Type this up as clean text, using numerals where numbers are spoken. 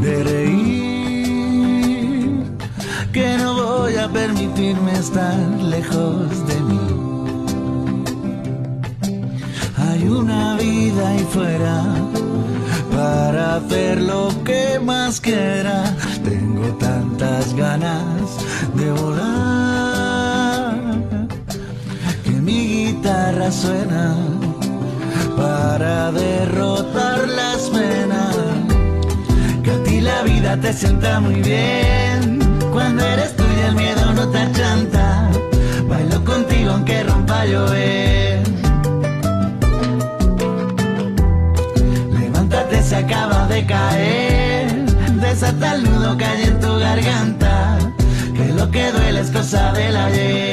de reír, que no voy a permitirme estar lejos de mí. Hay una vida ahí fuera para hacer lo que más quiera. Tengo tantas ganas de volar que mi guitarra suena para derrotar las penas. Que a ti la vida te sienta muy bien. Cuando eres tuya el miedo no te achanta. Bailo contigo aunque rompa a llover. Levántate, se acaba de caer. Desata el nudo que hay en tu garganta, que lo que duele es cosa del ayer.